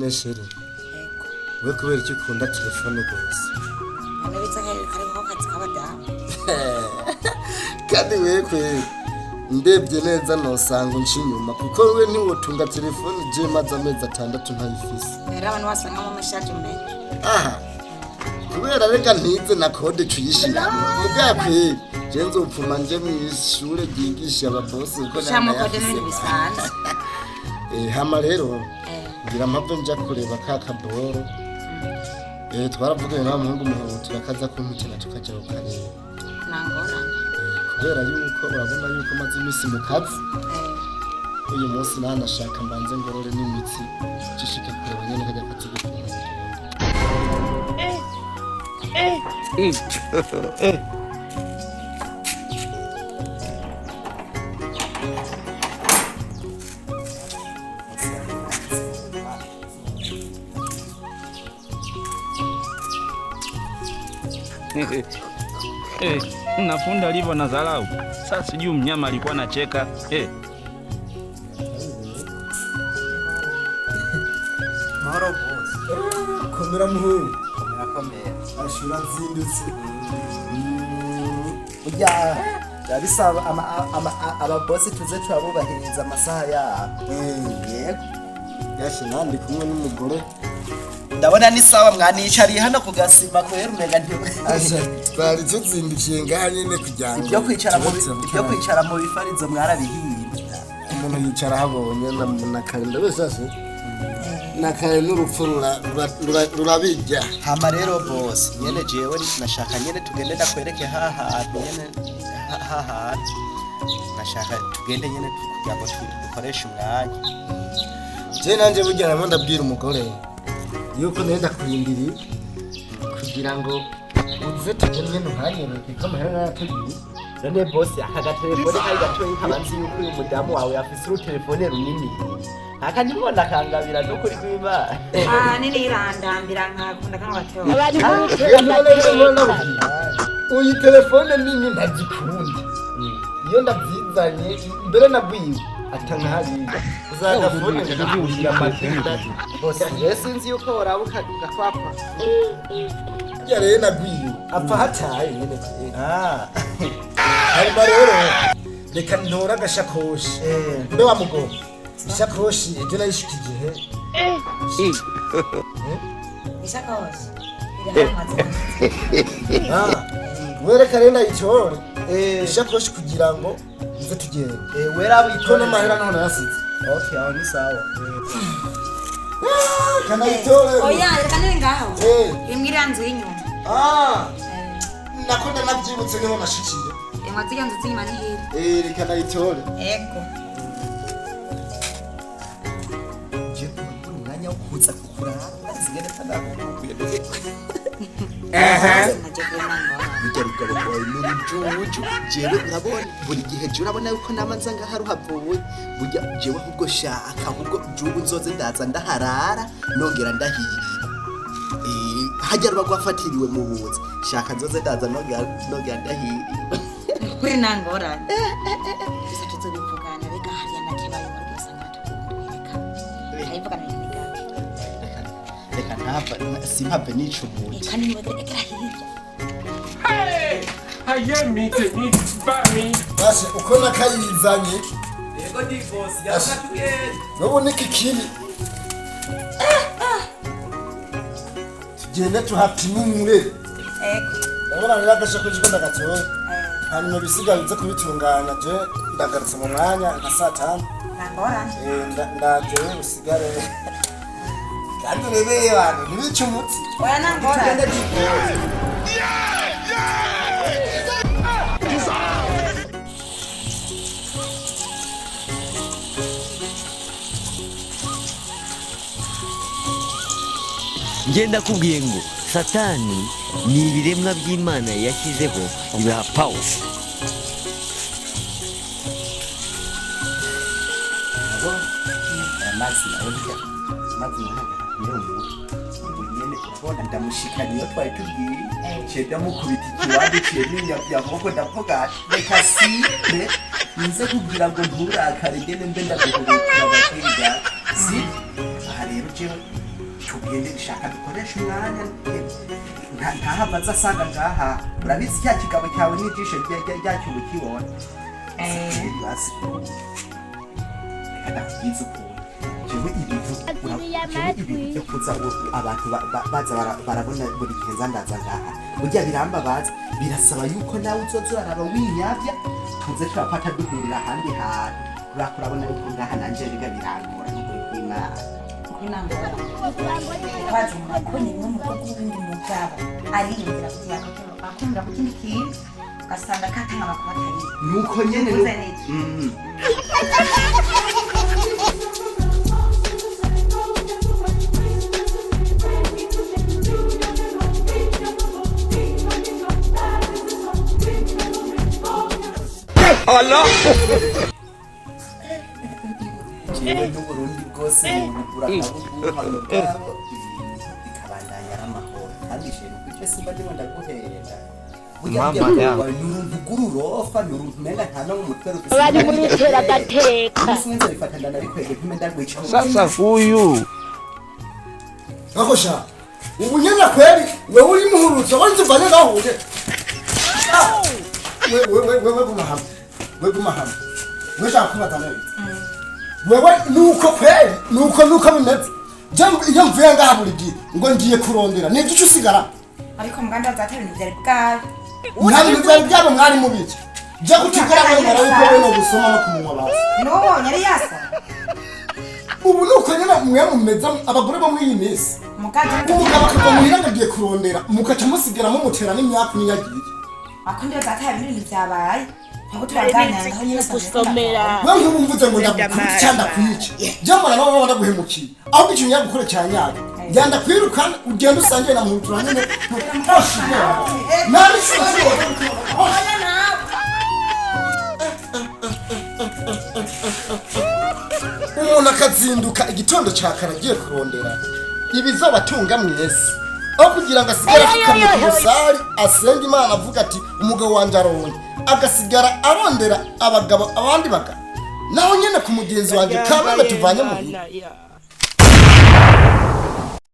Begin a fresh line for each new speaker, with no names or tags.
none sheri we kubera icyo ukunda telefone rwose
anabitsa kariho kazi kabadamu
kandi we kwe ndebye neza nosanga unshinyuma kuko we ntiwotunga telefone je maze amezi 6 ntayifise
era abantu basanga mu mashaje mbere
aha kubera reka ntize na code tuyishira mugakwe je nzopfuma nje mu ishure ryigisha ababosi uko
cyangwa code n'ibindi bisanzwe
hama rero ngira mpamvu nja kureba ka kaboro twaravuganye na muhungu muhungu turakaza kumpitira tukaja ukareba
nangora
kubera yuko urabona yuko maze imisi mu kazi uyu munsi nanashaka mbanze ngorore n'imitsi cishike kureba nyene kajya katigukunda
Nafunda alivyo na dharau. Sasa sijui mnyama alikuwa anacheka.
Maro boss.
Komera muhungu.
Komera.
Ashura zindutse.
Ujya yabisaba aba boss tuze turabubahiriza amasaha yabo. Yego.
Yashi nandi kumwe n'umugore.
Ndabona ni sawa mwanicariye hano kugasima kwera umega ntiyo.
Asha twari tuzindukiye ngaha nyene kujyana.
Ibyo kwicara mu bifarizo mwarabihiye.
Umuntu yicara habonye nakarenda besase. Nakaye n'urupfu rurabijya.
Hama rero boss nyene jewe nashaka nyene tugende ndakwereke haha nyene haha. Nashaka tugende nyene kugira ngo dukoreshe umwanya.
Je nanje burya namo ndabwira umugore yuko nenda kurindiri kugira ngo uze tugende ntuhanyereke ko amahera yatugiye.
None boss aka telefone kari gatoyi kabanzi yuko uyu mudamu wawe afise urutelefone runini. Aka ndibona kangabira no kuri kwima.
nini irandambira nkakunda kano gato
uyu telefone nini ndazikunda iyo ndabyizanye mbere nabwiwe atanahariye uzagafone ndakubwira amagenda
Boss yesinzi yuko warabuka gakwapa.
ya rero nabwiwe apfa hataye nyene hanyuma rero reka ntora agashakoshi mbe wa mugabo ishakoshi ejo nayishika igihe
isakoshi irahamazana
wereka rero nayitore ishakoshi kugira ngo nze tugende
Wera
ikono mahera none yasize
Okay, aho ni sawa.
kana itore
oya reka nire ngaho imwiranzu y'inyuma
nakunda nabyibutse niho nashikiye
imwaziga nzu z'inyuma ni hiri
reka nayitore
ego
Je umwanya wo kuza kukurara zigende tanakuye.
naje kunangora
Bigarugabo boy muri juju jewe urabona buri gihe je urabona yuko namanza ngaha ruhavuye burya jewe ahubwo shaka ahubwo jubu nzoze ndaza ndaharara nongera ndahirira hajya rwagwafatiriwe mu buzi shaka nzoze ndaza nongera ndahirira
kuri nangora bisa tuzobivugana reka hariya nakibaye muri gusanga tukumureka ayivugana ni gata
reka ntapfa simpave n'icumuti
kandi ni wete ekera hirya
basi uko nakayizanye
yego di boss yakatuye
wowe niki kibi tugende tuhapimure
ego
urabona rero agashakoshi ko ndagatoye hanyuma bisigaye bize kubitunganya je ndagarutse mu mwanya nka 5:00
nangora
ndaje usigare kandi rebeye abantu nibica umutsi
oya nangora
ngenda kubwiye ngo satani ni ibiremwa by'Imana yashyizeho biha power.
ndamushikaniye twari tubwiye ceda mukubita ikiwandi cyenyunya byavoko ndavuga reka sibe nze kugira ngo nturakare ngene mbe ndaguhubukira abakiriya si aha rero jewe tugende bishaka dukoresha umwanya ntahava azasanga ngaha urabizi cya kigabo cyawe n'ijisho ryacyo ukibona kadakubwiza ukuntu jewe ibintu byo kuza abantu baza barabona buri gihe nzandaza ngaha burya birambabaza birasaba yuko nawe uzoza uraraba winyavya tuze turafata duhurira ahandi hantu urabona yuko ngaha nanje biga birangora n'ukuri kw'Imana
kwaje murakonye n'umurugo w'ibindi mugabo ariyumvira kugira ngo akumira ku kindi kintu ugasanga katanga amakuru atari
nuko nyene
Allah
jewe n'uburundi bwose burakabuguha ubwabo ikabandanya n'amahoro kandi ishenu kucyo simba ndimo ndaguhera nuruvugururofa nurumenga nta no mu mutwe
bari muri tera gateka
sinzi bifatana nari kwege mpime ndagwica
sasa huyu
Nakosha ubunyana kweli wewe uri muhurutse wanze vanye gahuje wewe kumahama wewe kumahama wewe shakubatana wewe nuko kweli nuko bimeze jambo iyo mvuye ngaha buri gihe ngo ngiye kurondera ni igice usigara
ariko muganda zatari nivyo bwawe
mwari nivyo byabo mwari mubiki je kutigara ngo mara uko no gusoma no kumunwa basi
no nyari yasa
ubu nuko nyina mwe mumeza abagore bo muri iyi minsi umugabo akava muhira ngagiye kurondera mukaca musigara mumutera n'imyaku niyagiye
akundi zatari ibintu byabaye ntabwo turaganya ngaho nyine
gusomera
wewe nk'umvuze ngo ndagukunda cyanda kwica jambo na baba ndaguhemukiye aho bicu nyagukora cyanyaka yanda kwirukana ugenda usangiye na muntu nyine nari shuri umuntu akazinduka igitondo cyakaragiye kurondera ibizobatunga mwese aho kugira ngo asigare afukamye ku musari asenga Imana avuga ati umugabo wanje aronye agasigara arondera abagabo abandi bagabo naho nyene ku mugenzi wanje kabana tuvanye mu